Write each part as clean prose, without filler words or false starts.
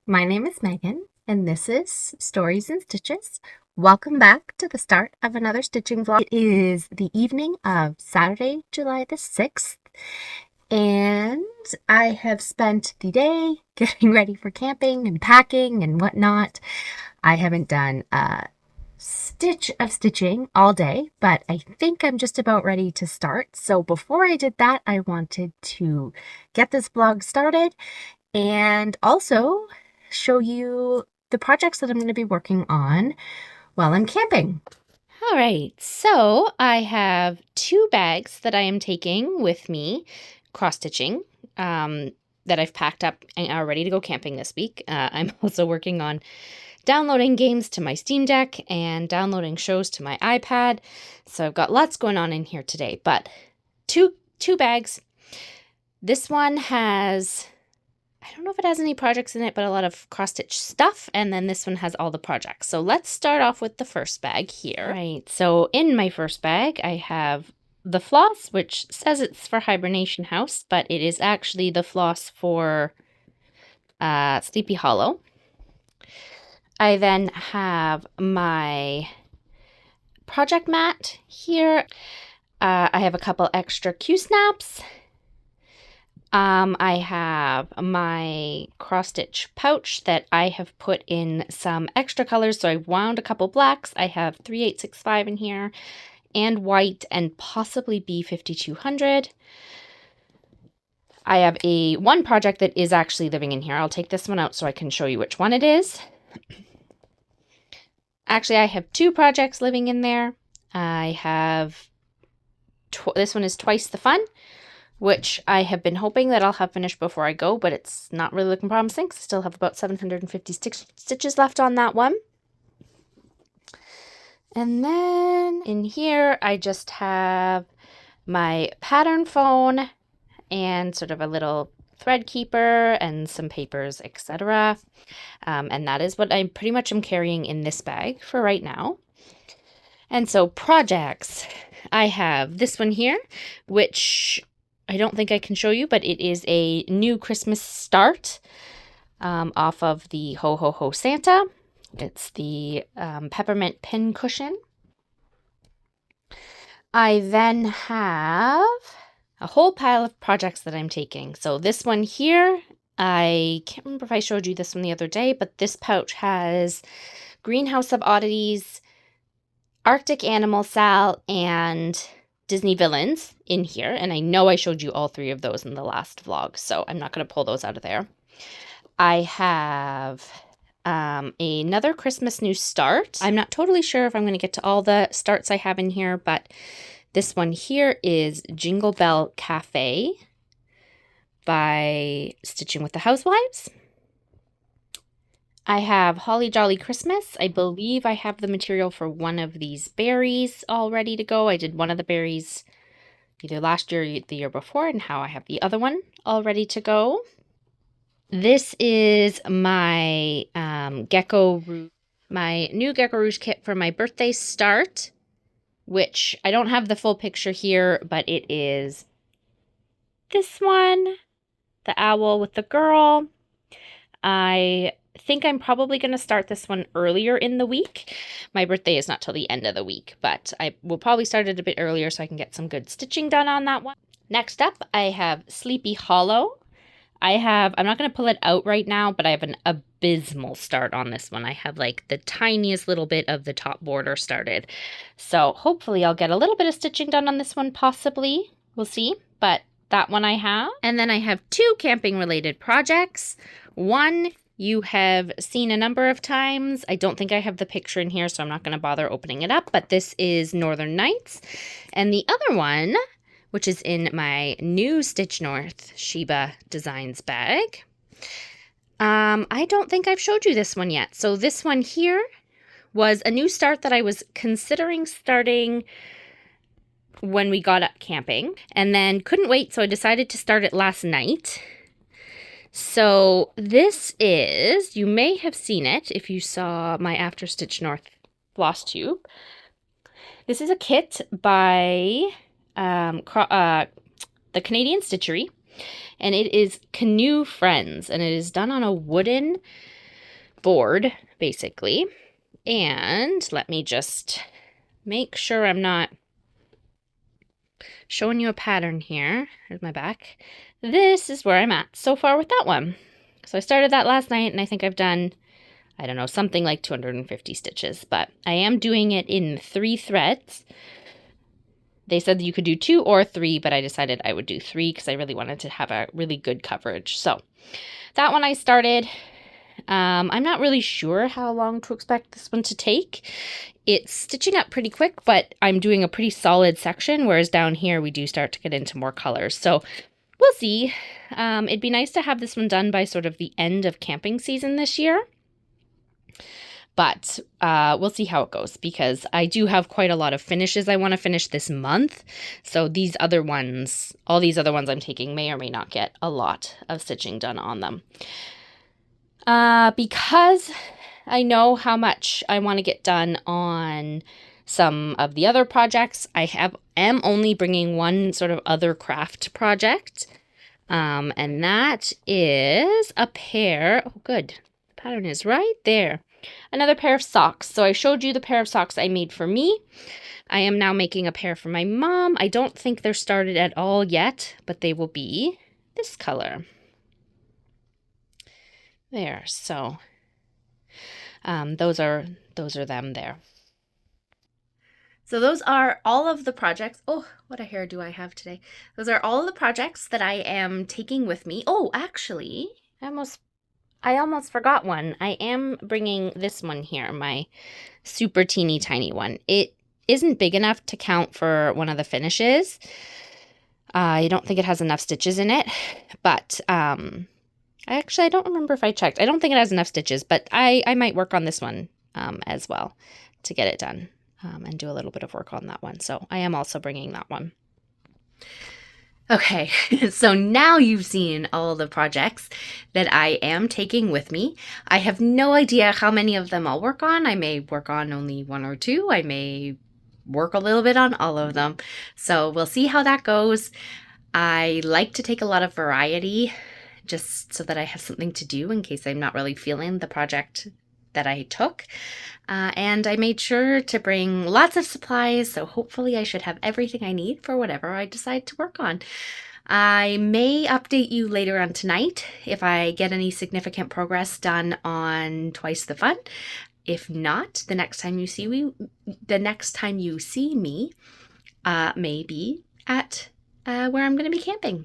My name is Megan, and this is Stories and Stitches. Welcome back to the start of another stitching vlog. It is the evening of Saturday, July the 6th, and I have spent the day getting ready for camping and packing and whatnot. I haven't done a stitch of stitching all day, but I think I'm just about ready to start. So before I did that, I wanted to get this vlog started and also show you the projects that I'm going to be working on while I'm camping. All right, so I have 2 bags that I am taking with me, cross-stitching, that I've packed up and are ready to go camping this week. I'm also working on downloading games to my Steam Deck and downloading shows to my iPad. So I've got lots going on in here today, but two bags. This one has, I don't know if it has any projects in it, but a lot of cross-stitch stuff. And then this one has all the projects. So let's start off with the first bag here. All right, so in my first bag, I have the floss, which says it's for Hibernation House, but it is actually the floss for Sleepy Hollow. I then have my project mat here. I have a couple extra Q-snaps. I have my cross-stitch pouch that I have put in some extra colors. So I wound a couple blacks. I have 3865 in here and white and possibly B5200. I have one project that is actually living in here. I'll take this one out so I can show you which one it is. Actually, I have 2 projects living in there. I have, this one is Twice the Fun, which I have been hoping that I'll have finished before I go, but it's not really looking promising. I still have about 750 stitches left on that one. And then in here, I just have my pattern phone and sort of a little thread keeper and some papers, etc. And that is what I pretty much am carrying in this bag for right now. And so projects, I have this one here, which I don't think I can show you, but it is a new Christmas start off of the Ho Ho Ho Santa. It's the peppermint pin cushion. I then have a whole pile of projects that I'm taking. So this one here, I can't remember if I showed you this one the other day, but this pouch has Greenhouse of Oddities, Arctic Animal Sal, and Disney Villains in here, and I know I showed you all 3 of those in the last vlog, so I'm not going to pull those out of there. I have another Christmas new start. I'm not totally sure if I'm going to get to all the starts I have in here, but this one here is Jingle Bell Cafe by Stitching with the Housewives. I have Holly Jolly Christmas. I believe I have the material for one of these berries all ready to go. I did one of the berries either last year or the year before, and now I have the other one all ready to go. This is my GeckoRouge, my new GeckoRouge kit for my birthday start, which I don't have the full picture here, but it is this one, the owl with the girl. I think I'm probably going to start this one earlier in the week. My birthday is not till the end of the week, but I will probably start it a bit earlier so I can get some good stitching done on that one. Next up, I have Sleepy Hollow. I'm not going to pull it out right now, but I have an abysmal start on this one. I have like the tiniest little bit of the top border started. So hopefully I'll get a little bit of stitching done on this one, possibly. We'll see, but that one I have. And then I have 2 camping related projects. One you have seen a number of times. I don't think I have the picture in here, so I'm not going to bother opening it up, but this is Northern Nights. And the other one, which is in my new Stitch North Sheba Designs bag, I don't think I've showed you this one yet. So this one here was a new start that I was considering starting when we got up camping, and then couldn't wait, so I decided to start it last night. So this is, you may have seen it if you saw my After Stitch North FlossTube. This is a kit by the Canadian Stitchery. and it is Canoe Friends, and it is done on a wooden board, basically. And let me just make sure I'm not showing you a pattern here. Here's my back. This is where I'm at so far with that one. So I started that last night, and I think I've done, I don't know, something like 250 stitches, but I am doing it in 3 threads. They said that you could do 2 or 3, but I decided I would do 3 because I really wanted to have a really good coverage. So that one I started. I'm not really sure how long to expect this one to take. It's stitching up pretty quick, but I'm doing a pretty solid section, whereas down here we do start to get into more colors. So we'll see. It'd be nice to have this one done by sort of the end of camping season this year. But we'll see how it goes, because I do have quite a lot of finishes I want to finish this month. So these other ones, all these other ones I'm taking may or may not get a lot of stitching done on them. Because I know how much I want to get done on some of the other projects, I am only bringing one sort of other craft project. And that is a pair. Oh, good. The pattern is right there. Another pair of socks. So I showed you the pair of socks I made for me. I am now making a pair for my mom. I don't think they're started at all yet, but they will be this color. There. So those are them there. So those are all of the projects. Oh, what a hair do I have today. Those are all of the projects that I am taking with me. Oh, actually, I almost forgot one. I am bringing this one here, my super teeny tiny one. It isn't big enough to count for one of the finishes. I don't think it has enough stitches in it, but actually, I don't remember if I checked. I don't think it has enough stitches, but I might work on this one as well to get it done and do a little bit of work on that one. So I am also bringing that one. Okay, so now you've seen all the projects that I am taking with me. I have no idea how many of them I'll work on. I may work on only 1 or 2. I may work a little bit on all of them. So we'll see how that goes. I like to take a lot of variety just so that I have something to do in case I'm not really feeling the project that I took. And I made sure to bring lots of supplies, so hopefully I should have everything I need for whatever I decide to work on. I may update you later on tonight if I get any significant progress done on Twice the Fun. If not, the next time you see me, may be at where I'm going to be camping.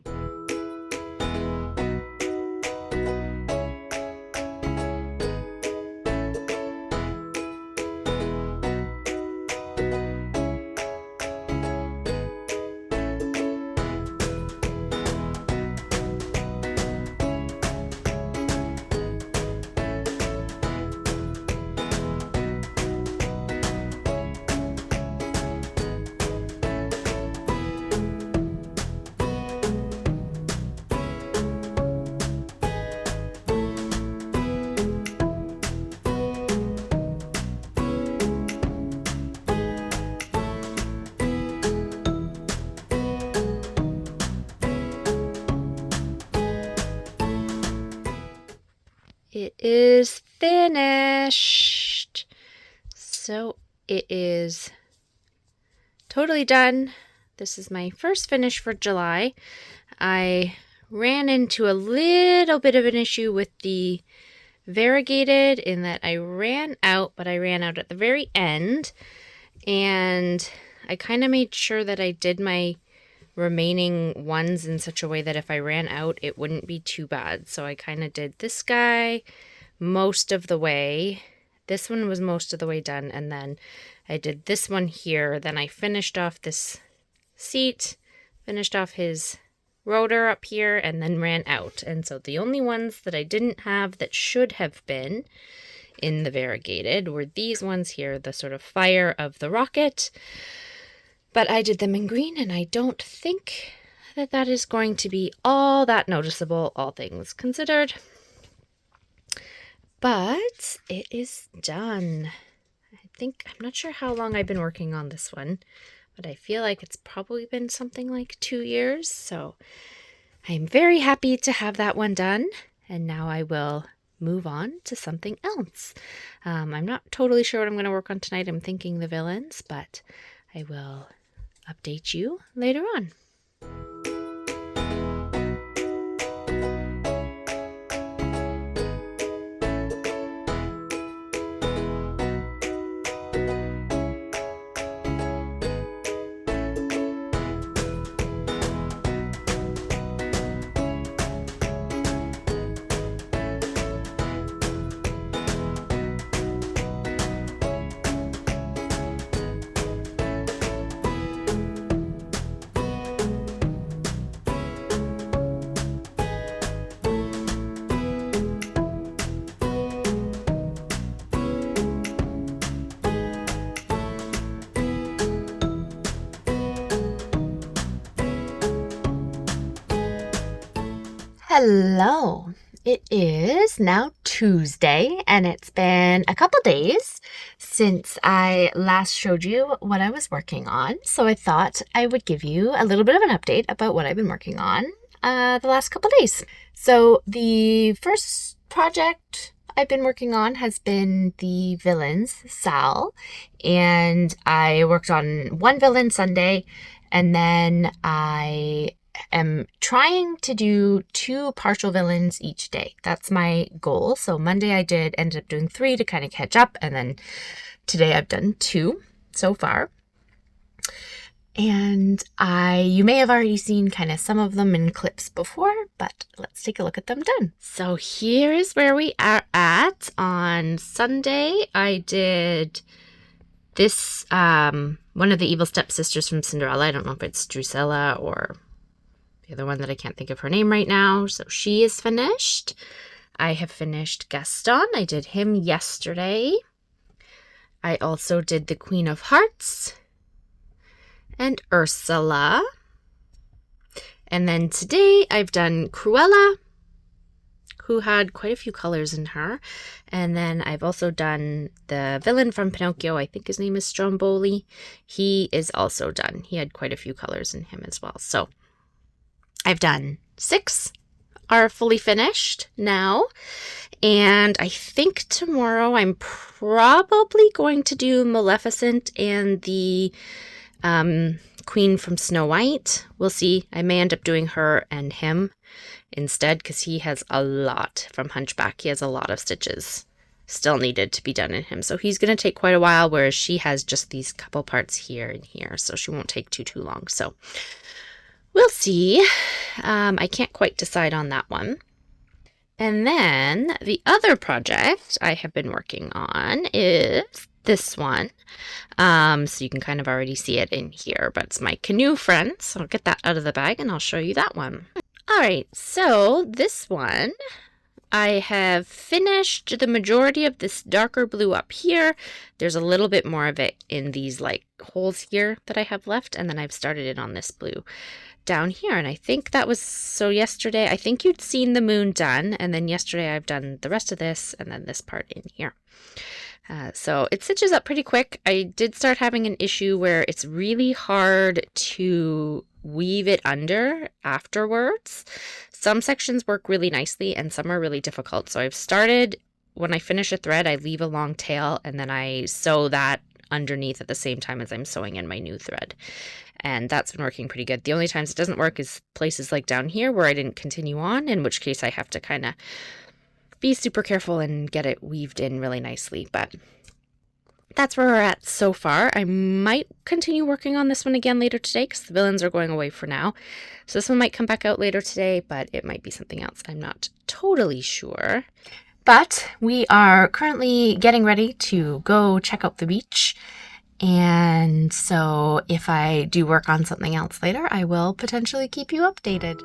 It is finished. So it is totally done. This is my first finish for July. I ran into a little bit of an issue with the variegated in that I ran out, but I ran out at the very end. And I kind of made sure that I did my remaining ones in such a way that if I ran out, it wouldn't be too bad. So I kind of did this guy most of the way. This one was most of the way done, and then I did this one here. Then I finished off this seat, finished off his rotor up here, and then ran out. And so the only ones that I didn't have that should have been in the variegated were these ones here, the sort of fire of the rocket. But I did them in green, and I don't think that that is going to be all that noticeable, all things considered. But it is done. I'm not sure how long I've been working on this one, but I feel like it's probably been something like 2 years. So I'm very happy to have that one done, and now I will move on to something else. I'm not totally sure what I'm going to work on tonight. I'm thinking the villains, but I will update you later on. Hello. It is now Tuesday, and it's been a couple days since I last showed you what I was working on. So I thought I would give you a little bit of an update about what I've been working on the last couple days. So the first project I've been working on has been the villains, Sal, and I worked on one villain Sunday, and then I am trying to do 2 partial villains each day. That's my goal. So Monday I ended up doing 3 to kind of catch up, and then today I've done 2 so far. And you may have already seen kind of some of them in clips before, but let's take a look at them done. So here is where we are at. On Sunday, I did this, one of the evil stepsisters from Cinderella. I don't know if it's Drusilla or the other one that I can't think of her name right now. So she is finished. I have finished Gaston. I did him yesterday. I also did the Queen of Hearts and Ursula. And then today I've done Cruella, who had quite a few colors in her. And then I've also done the villain from Pinocchio. I think his name is Stromboli. He is also done. He had quite a few colors in him as well. So I've done 6 are fully finished now. And I think tomorrow I'm probably going to do Maleficent and the Queen from Snow White. We'll see. I may end up doing her and him instead, because he has a lot from Hunchback. He has a lot of stitches still needed to be done in him. So he's going to take quite a while, whereas she has just these couple parts here and here. So she won't take too long. So we'll see. I can't quite decide on that one. And then the other project I have been working on is this one. So you can kind of already see it in here, but it's my Canoe friend. So I'll get that out of the bag and I'll show you that one. All right, so this one, I have finished the majority of this darker blue up here. There's a little bit more of it in these like holes here that I have left, and then I've started it on this blue down here. And I think that was, so yesterday, I think you'd seen the moon done, and then yesterday I've done the rest of this, and then this part in here. So it stitches up pretty quick. I did start having an issue where it's really hard to weave it under afterwards. Some sections work really nicely and some are really difficult. So I've started, when I finish a thread, I leave a long tail and then I sew that underneath at the same time as I'm sewing in my new thread. And that's been working pretty good. The only times it doesn't work is places like down here where I didn't continue on, in which case I have to kind of be super careful and get it weaved in really nicely. But that's where we're at so far. I might continue working on this one again later today because the villains are going away for now. So this one might come back out later today, but it might be something else. I'm not totally sure. But we are currently getting ready to go check out the beach. And so if I do work on something else later, I will potentially keep you updated.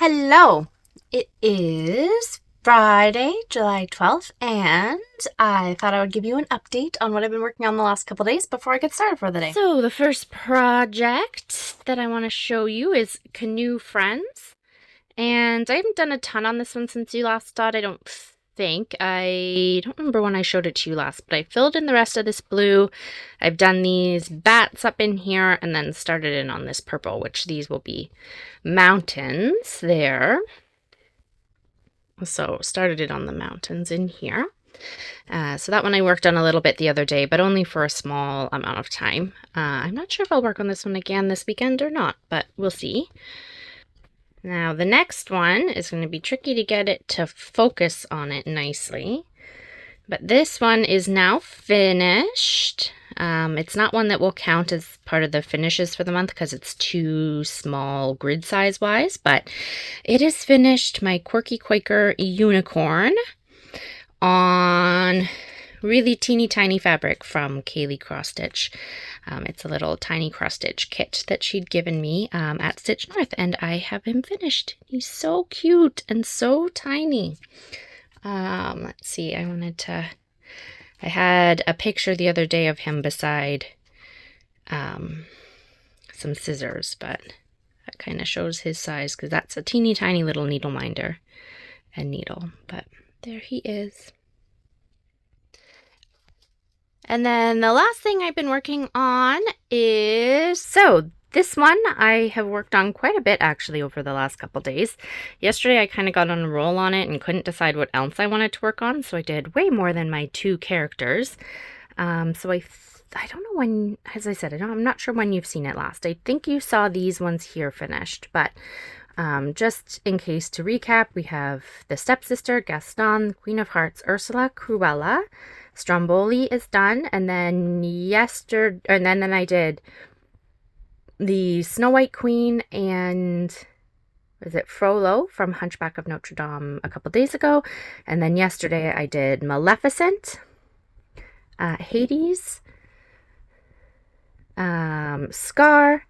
Hello! It is Friday, July 12th, and I thought I would give you an update on what I've been working on the last couple days before I get started for the day. So the first project that I want to show you is Canoe Friends. And I haven't done a ton on this one since you last saw it, I don't think. I don't remember when I showed it to you last, but I filled in the rest of this blue. I've done these bats up in here and then started in on this purple, which these will be mountains there. So started it on the mountains in here. So that one I worked on a little bit the other day, but only for a small amount of time. I'm not sure if I'll work on this one again this weekend or not, but we'll see. Now the next one is going to be tricky to get it to focus on it nicely. But this one is now finished. It's not one that will count as part of the finishes for the month because it's too small grid size wise, but it is finished, my Quirky Quaker unicorn on really teeny tiny fabric from ElCrossstitch. It's a little tiny cross stitch kit that she'd given me at Stitch North, and I have him finished. He's so cute and so tiny. Let's see, I had a picture the other day of him beside some scissors, but that kind of shows his size because that's a teeny tiny little needle minder and needle, but there he is. And then the last thing I've been working on is, this one I have worked on quite a bit actually over the last couple days. Yesterday I kind of got on a roll on it and couldn't decide what else I wanted to work on, so I did way more than my 2 characters. So I don't know when, as I said, I'm not sure when you've seen it last. I think you saw these ones here finished, but just in case to recap, we have the stepsister, Gaston, Queen of Hearts, Ursula, Cruella, Stromboli is done, and then then I did the Snow White Queen and was it Frollo from Hunchback of Notre Dame a couple days ago, and then yesterday I did Maleficent, Hades, Scar,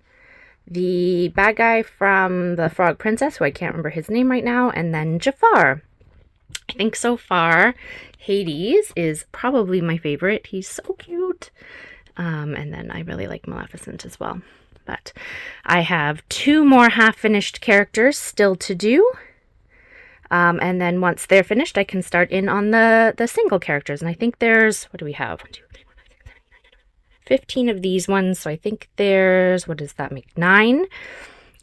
the bad guy from the Frog Princess, who I can't remember his name right now, and then Jafar. I think so far Hades is probably my favorite. He's so cute. And then I really like Maleficent as well. But I have 2 more half-finished characters still to do. And then once they're finished, I can start in on the single characters. And I think there's, what do we have? 1, 2, 3, 4, 5, 6, 7, 8, 9, 10, 15 of these ones. So I think there's, what does that make? 9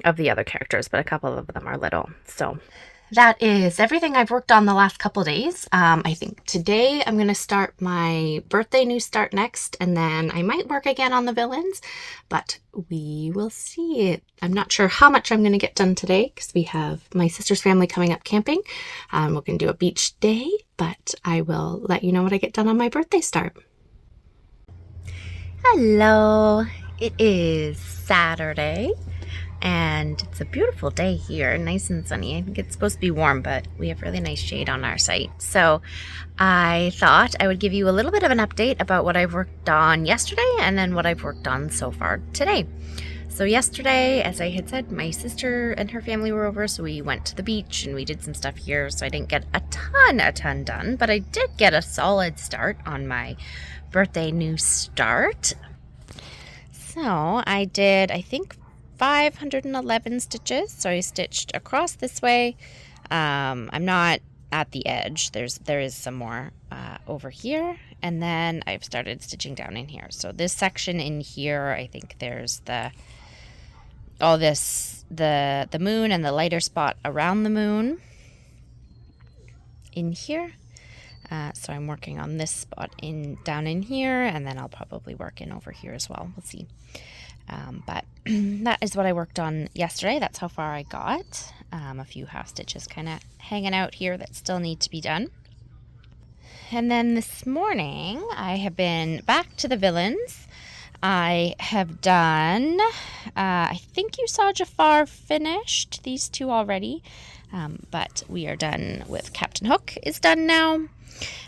of the other characters, but a couple of them are little. So that is everything I've worked on the last couple days. I think today I'm going to start my birthday new start next, and then I might work again on the villains, but we will see. I'm not sure how much I'm going to get done today because we have my sister's family coming up camping. We're going to do a beach day, but I will let you know what I get done on my birthday start. Hello, it is Saturday. And it's a beautiful day here, nice and sunny. I think it's supposed to be warm, but we have really nice shade on our site. So I thought I would give you a little bit of an update about what I've worked on yesterday and then what I've worked on so far today. So yesterday, as I had said, my sister and her family were over, so we went to the beach and we did some stuff here. So I didn't get a ton done, but I did get a solid start on my birthday new start. So I did, I think, 511 stitches. So I stitched across this way. I'm not at the edge. There is some more over here, and then I've started stitching down in here. So this section in here, I think there's the moon and the lighter spot around the moon in here. So I'm working on this spot down in here, and then I'll probably work in over here as well. We'll see. But that is what I worked on yesterday. That's how far I got. A few half stitches kind of hanging out here that still need to be done. And then this morning I have been back to the villains. I have done, I think you saw Jafar finished, these 2 already. But we are done with Captain Hook is done now.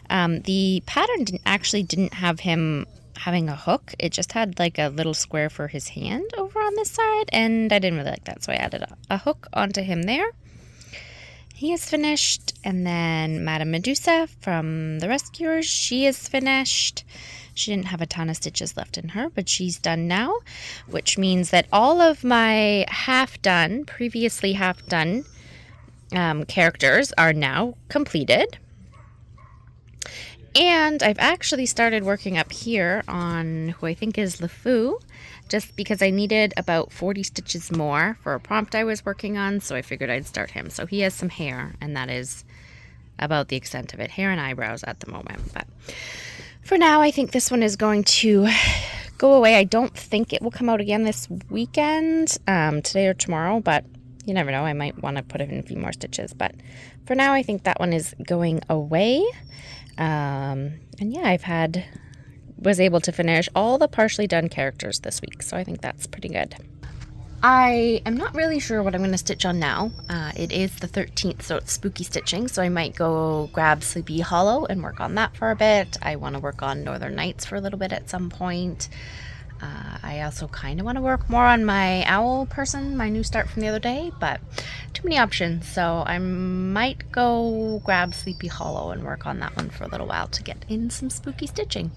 The pattern didn't have him having a hook. It just had like a little square for his hand over on this side, and I didn't really like that, so I added a hook onto him there. he is finished. And then Madame Medusa from the Rescuers, she is finished. She didn't have a ton of stitches left in her, but she's done now, which means that all of my previously half done characters are now completed. And I've actually started working up here on who I think is LeFou, just because I needed about 40 stitches more for a prompt I was working on, so I figured I'd start him. So he has some hair, and that is about the extent of it. Hair and eyebrows at the moment. But for now, I think this one is going to go away. I don't think it will come out again this weekend, today or tomorrow, but you never know. I might want to put in a few more stitches. But for now, I think that one is going away. And yeah, was able to finish all the partially done characters this week, so I think that's pretty good. I am not really sure what I'm going to stitch on now. It is the 13th, so it's spooky stitching, so I might go grab Sleepy Hollow and work on that for a bit. I want to work on Northern Nights for a little bit at some point. I also kind of want to work more on my owl person, my new start from the other day, but too many options, so I might go grab Sleepy Hollow and work on that one for a little while to get in some spooky stitching.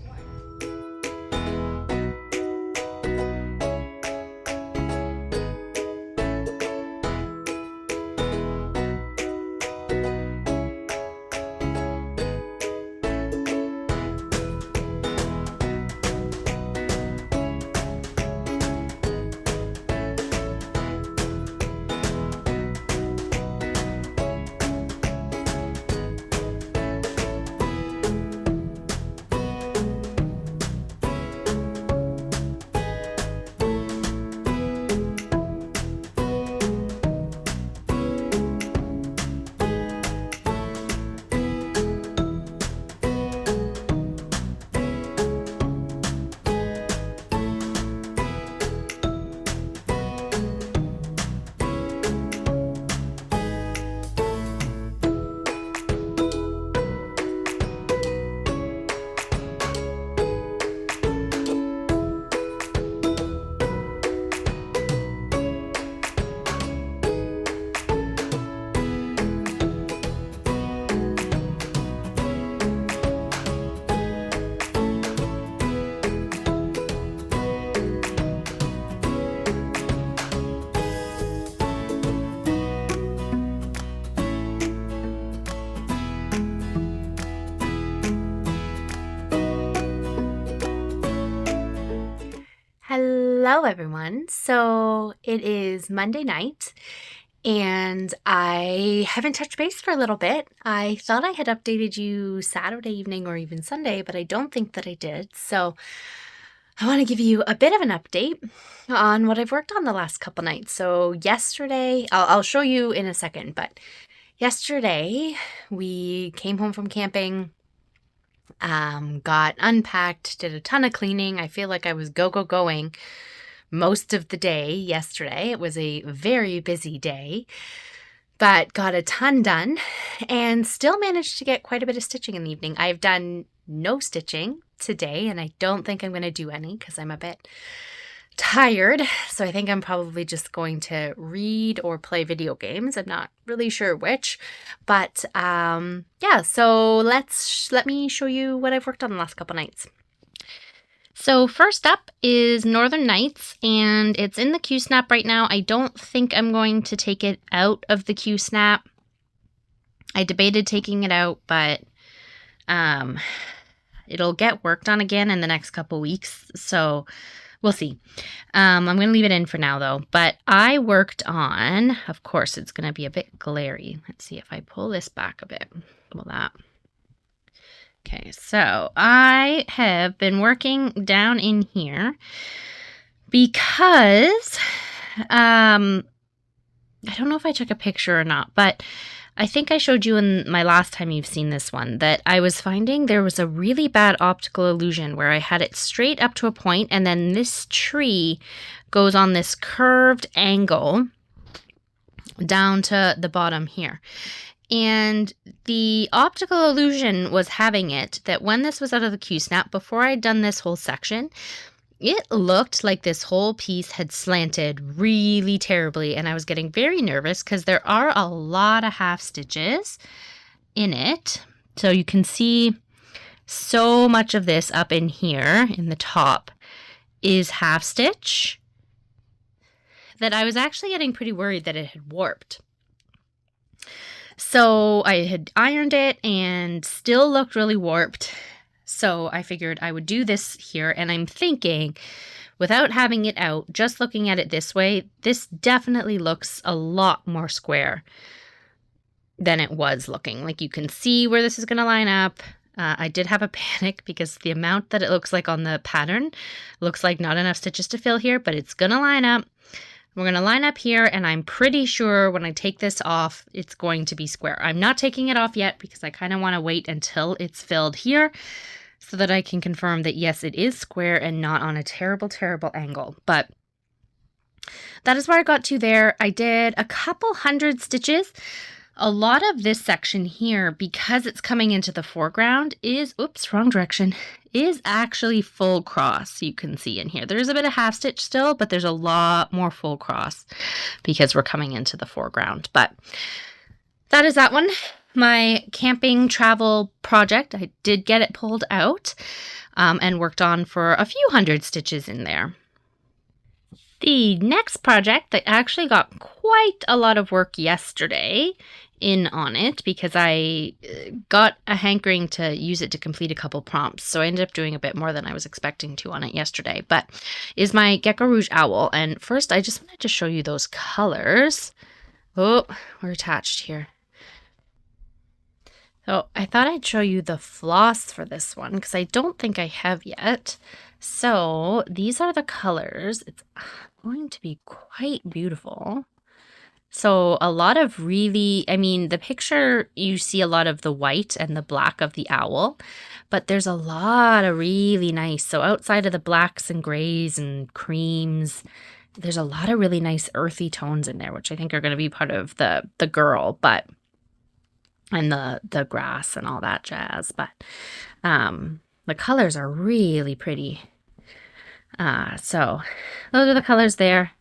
Hello everyone. So it is Monday night and I haven't touched base for a little bit. I thought I had updated you Saturday evening or even Sunday, but I don't think that I did. So I want to give you a bit of an update on what I've worked on the last couple nights. So yesterday, I'll show you in a second, but yesterday we came home from camping. Got unpacked, did a ton of cleaning. I feel like I was going most of the day yesterday. It was a very busy day, but got a ton done and still managed to get quite a bit of stitching in the evening. I've done no stitching today, and I don't think I'm going to do any because I'm a bit tired. So I think I'm probably just going to read or play video games. I'm not really sure which, but yeah, so let me show you what I've worked on the last couple nights. So first up is Northern Nights, and it's in the Q-snap right now. I don't think I'm going to take it out of the Q-snap. I debated taking it out, but it'll get worked on again in the next couple weeks, so we'll see. I'm going to leave it in for now, though. But I worked on, of course, it's going to be a bit glary. Let's see if I pull this back a bit. Will that? Okay, so I have been working down in here because I don't know if I took a picture or not, but I think I showed you in my last time you've seen this one that I was finding there was a really bad optical illusion where I had it straight up to a point and then this tree goes on this curved angle down to the bottom here. And the optical illusion was having it that when this was out of the Q-snap, before I'd done this whole section, it looked like this whole piece had slanted really terribly, and I was getting very nervous because there are a lot of half stitches in it. So you can see so much of this up in here in the top is half stitch that I was actually getting pretty worried that it had warped. So I had ironed it and still looked really warped. So I figured I would do this here, and I'm thinking, without having it out, just looking at it this way, this definitely looks a lot more square than it was looking. Like, you can see where this is going to line up. I did have a panic because the amount that it looks like on the pattern looks like not enough stitches to fill here, but it's going to line up. We're going to line up here, and I'm pretty sure when I take this off, it's going to be square. I'm not taking it off yet because I kind of want to wait until it's filled here so that I can confirm that, yes, it is square and not on a terrible, terrible angle. But that is where I got to there. I did a couple hundred stitches. A lot of this section here, because it's coming into the foreground, is, oops, wrong direction, is actually full cross. You can see in here. There's a bit of half stitch still, but there's a lot more full cross because we're coming into the foreground. But that is that one. My camping travel project, I did get it pulled out and worked on for a few hundred stitches in there. The next project, I actually got quite a lot of work yesterday in on it because I got a hankering to use it to complete a couple prompts. So I ended up doing a bit more than I was expecting to on it yesterday. But is my GeckoRouge owl. And first, I just wanted to show you those colors. Oh, we're attached here. So I thought I'd show you the floss for this one because I don't think I have yet. So these are the colors. It's going to be quite beautiful. So a lot of really, I mean, the picture, you see a lot of the white and the black of the owl, but there's a lot of really nice. So outside of the blacks and grays and creams, there's a lot of really nice earthy tones in there, which I think are going to be part of the girl, but and the grass and all that jazz. But the colors are really pretty. So those are the colors there.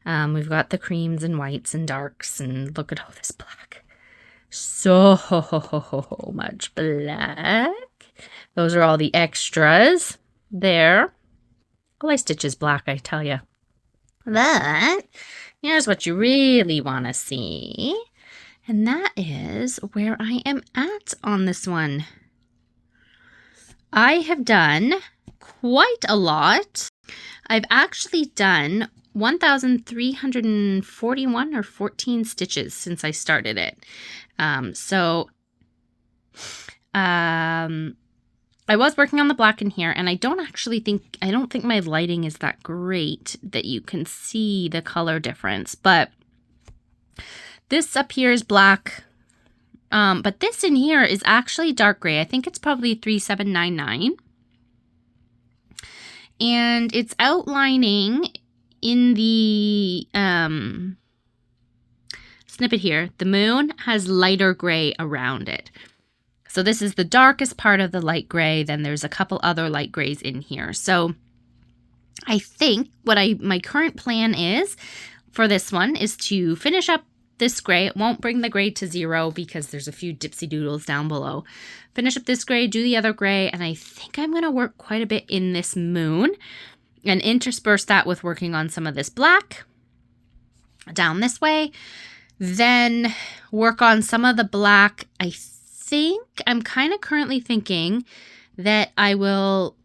We've got the creams and whites and darks, and look at all this black. So much black. Those are all the extras there. All I stitch is black, I tell you. But here's what you really want to see. And that is where I am at on this one. I have done quite a lot. I've actually done 1,341 or 14 stitches since I started it. I was working on the black in here, and I don't think my lighting is that great that you can see the color difference, but this up here is black. But this in here is actually dark gray. I think it's probably 3799. And it's outlining in the snippet here. The moon has lighter gray around it. So this is the darkest part of the light gray. Then there's a couple other light grays in here. So I think my current plan is for this one is to finish up this gray. It won't bring the gray to 0 because there's a few dipsy doodles down below. Finish up this gray, do the other gray, and I think I'm going to work quite a bit in this moon and intersperse that with working on some of this black down this way. Then work on some of the black. I think I'm kind of currently thinking that I will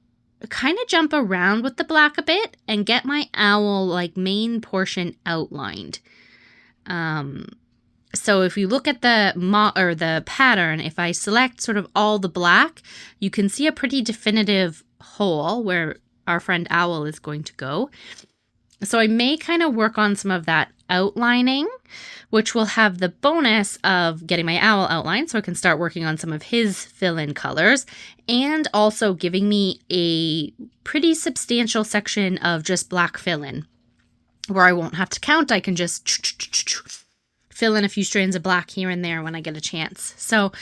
kind of jump around with the black a bit and get my owl like main portion outlined. So if you look at the pattern, if I select sort of all the black, you can see a pretty definitive hole where our friend owl is going to go. So I may kind of work on some of that outlining, which will have the bonus of getting my owl outlined so I can start working on some of his fill-in colors, and also giving me a pretty substantial section of just black fill-in where I won't have to count. I can just fill in a few strands of black here and there when I get a chance. So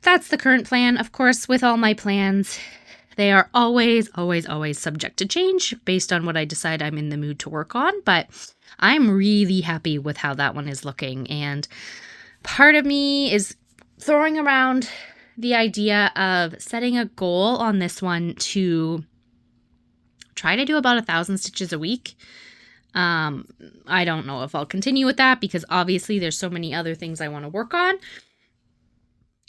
that's the current plan. Of course, with all my plans, They are always, always, always subject to change based on what I decide I'm in the mood to work on, but I'm really happy with how that one is looking. And part of me is throwing around the idea of setting a goal on this one to try to do about 1,000 stitches a week. I don't know if I'll continue with that because obviously there's so many other things I want to work on.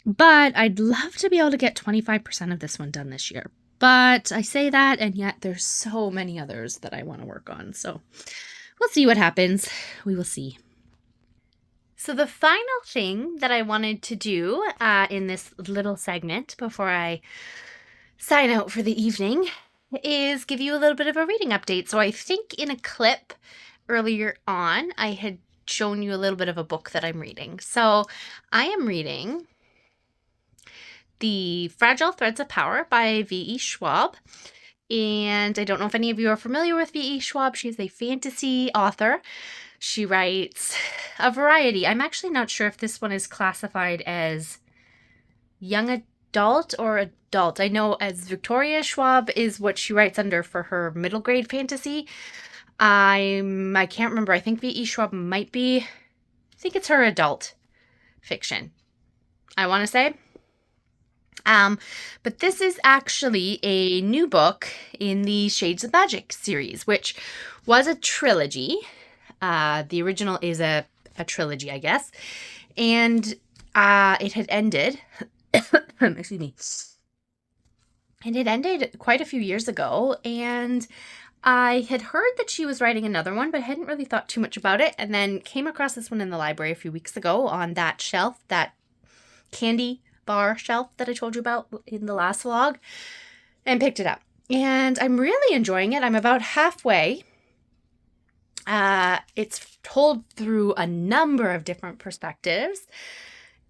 But I'd love to be able to get 25% of this one done this year. But I say that, and yet there's so many others that I want to work on. So we'll see what happens. We will see. So the final thing that I wanted to do in this little segment before I sign out for the evening is give you a little bit of a reading update. So I think in a clip earlier on, I had shown you a little bit of a book that I'm reading. So I am reading The Fragile Threads of Power by V.E. Schwab. And I don't know if any of you are familiar with V.E. Schwab. She's a fantasy author. She writes a variety. I'm actually not sure if this one is classified as young adult or adult. I know as Victoria Schwab is what she writes under for her middle grade fantasy. I can't remember. I think V.E. Schwab might be, I think it's her adult fiction, I want to say. But this is actually a new book in the Shades of Magic series, which was a trilogy. The original is a trilogy, I guess. And it had ended, excuse me. And it ended quite a few years ago. And I had heard that she was writing another one, but I hadn't really thought too much about it. And then came across this one in the library a few weeks ago on that shelf, that candy bar shelf that I told you about in the last vlog, and picked it up. And I'm really enjoying it. I'm about halfway. It's told through a number of different perspectives.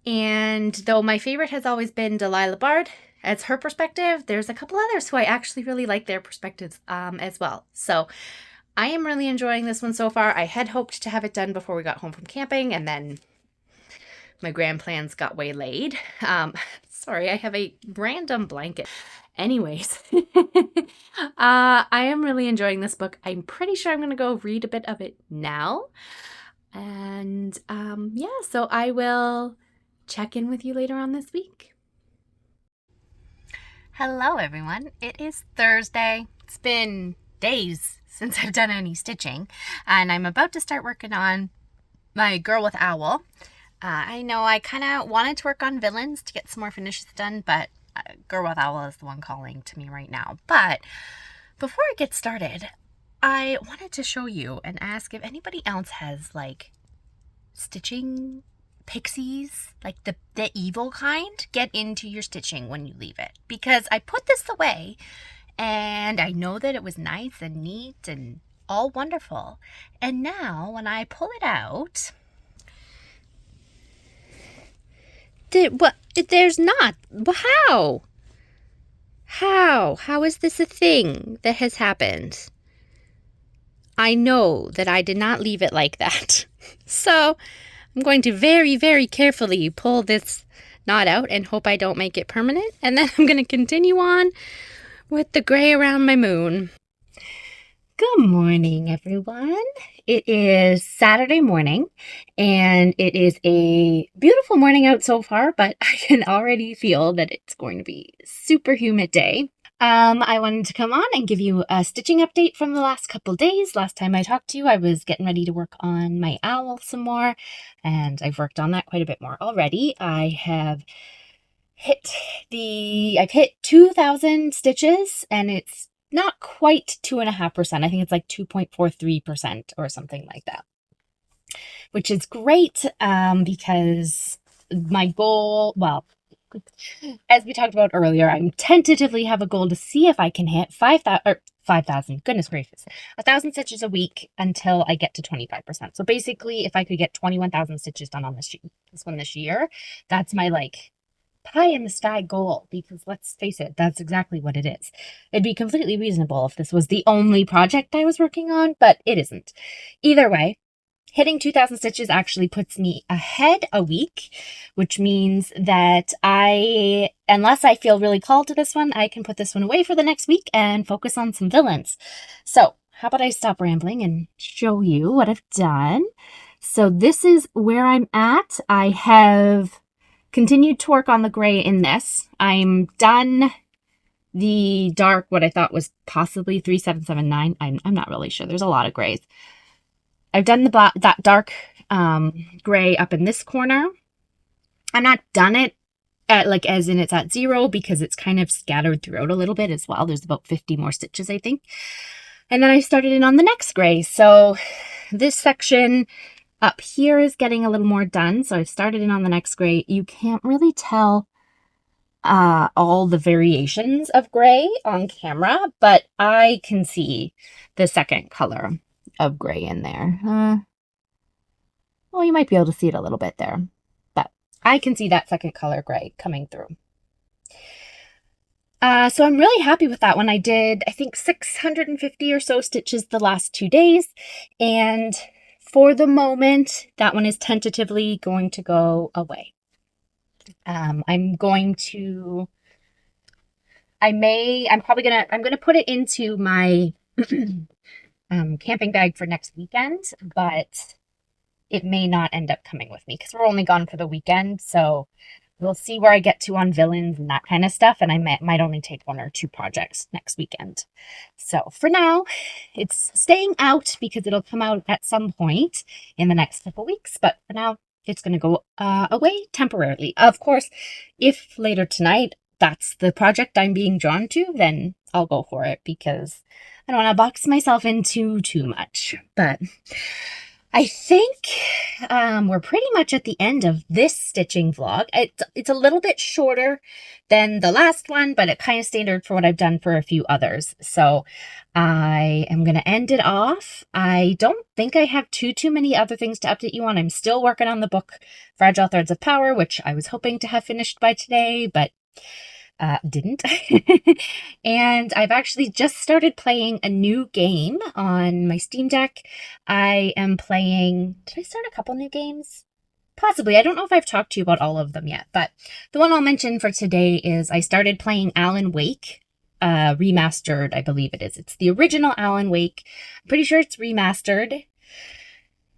And though my favorite has always been Delilah Bard as her perspective, there's a couple others who I actually really like their perspectives as well. So I am really enjoying this one so far. I had hoped to have it done before we got home from camping, and then my grand plans got waylaid. Sorry, I have a random blanket. Anyways, I am really enjoying this book. I'm pretty sure I'm going to go read a bit of it now. And yeah, so I will check in with you later on this week. Hello, everyone. It is Thursday. It's been days since I've done any stitching, and I'm about to start working on my Girl with Owl. I know I kind of wanted to work on villains to get some more finishes done, but Girl with Owl is the one calling to me right now. But before I get started, I wanted to show you and ask if anybody else has like stitching pixies, like the evil kind. Get into your stitching when you leave it, because I put this away and I know that it was nice and neat and all wonderful. And now when I pull it out, there's not. How? How is this a thing that has happened? I know that I did not leave it like that. So I'm going to very, very carefully pull this knot out and hope I don't make it permanent. And then I'm going to continue on with the gray around my moon. Good morning, everyone. It is Saturday morning, and it is a beautiful morning out so far, but I can already feel that it's going to be a super humid day. I wanted to come on and give you a stitching update from the last couple days. Last time I talked to you, I was getting ready to work on my owl some more, and I've worked on that quite a bit more already. I've hit 2,000 stitches, and it's not quite 2.5%. I think it's like 2.43% or something like that, which is great because my goal, well, as we talked about earlier, I tentatively have a goal to see if I can hit 5,000, goodness gracious, 1,000 stitches a week until I get to 25%. So basically, if I could get 21,000 stitches done on this one this year, that's my like pie in the sky goal, because let's face it, that's exactly what it is. It'd be completely reasonable if this was the only project I was working on, but it isn't. Either way, hitting 2,000 stitches actually puts me ahead a week, which means that I unless I feel really called to this one, I can put this one away for the next week and focus on some villains. So how about I stop rambling and show you what I've done? So this is where I'm at. I have continued to work on the gray in this. I'm done the dark, what I thought was possibly 3779. I'm not really sure. There's a lot of grays. I've done that dark gray up in this corner. I'm not done it at, like, as in it's at 0, because it's kind of scattered throughout a little bit as well. There's about 50 more stitches, I think. And then I started in on the next gray. So this section up here is getting a little more done. So I've started in on the next gray. You can't really tell all the variations of gray on camera, but I can see the second color of gray in there. Well, you might be able to see it a little bit there, but I can see that second color gray coming through. So I'm really happy with that one. I did, I think, 650 or so stitches the last 2 days, and for the moment, that one is tentatively going to go away. I'm going to I'm gonna put it into my camping bag for next weekend, but it may not end up coming with me because we're only gone for the weekend. So we'll see where I get to on villains and that kind of stuff. And I might only take 1 or 2 projects next weekend. So for now, it's staying out because it'll come out at some point in the next couple weeks. But for now, it's going to go away temporarily. Of course, if later tonight that's the project I'm being drawn to, then I'll go for it because I don't want to box myself into too much. But I think we're pretty much at the end of this stitching vlog. It's a little bit shorter than the last one, but it's kind of standard for what I've done for a few others. So I am going to end it off. I don't think I have too many other things to update you on. I'm still working on the book, Fragile Threads of Power, which I was hoping to have finished by today, but didn't. And I've actually just started playing a new game on my Steam Deck. I am playing, did I start a couple new games? Possibly. I don't know if I've talked to you about all of them yet, but the one I'll mention for today is I started playing Alan Wake, remastered, I believe it is. It's the original Alan Wake. I'm pretty sure it's remastered.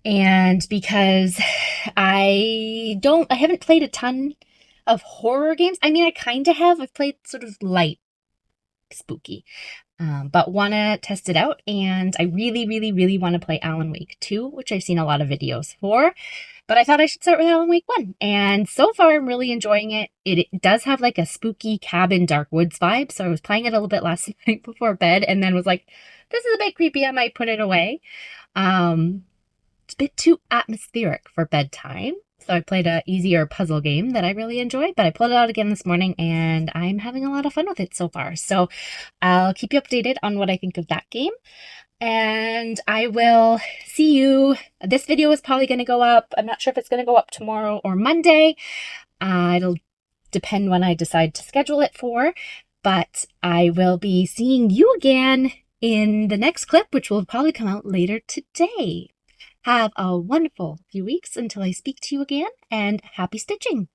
And because I haven't played a ton of horror games. I mean, I kind of have. I've played sort of light spooky, but want to test it out. And I really, really, really want to play Alan Wake 2, which I've seen a lot of videos for. But I thought I should start with Alan Wake 1. And so far, I'm really enjoying it. It does have like a spooky cabin, dark woods vibe. So I was playing it a little bit last night before bed and then was like, this is a bit creepy. I might put it away. It's a bit too atmospheric for bedtime. So I played an easier puzzle game that I really enjoyed, but I pulled it out again this morning and I'm having a lot of fun with it so far. So I'll keep you updated on what I think of that game. And I will see you. This video is probably going to go up. I'm not sure if it's going to go up tomorrow or Monday. It'll depend when I decide to schedule it for. But I will be seeing you again in the next clip, which will probably come out later today. Have a wonderful few weeks until I speak to you again, and happy stitching!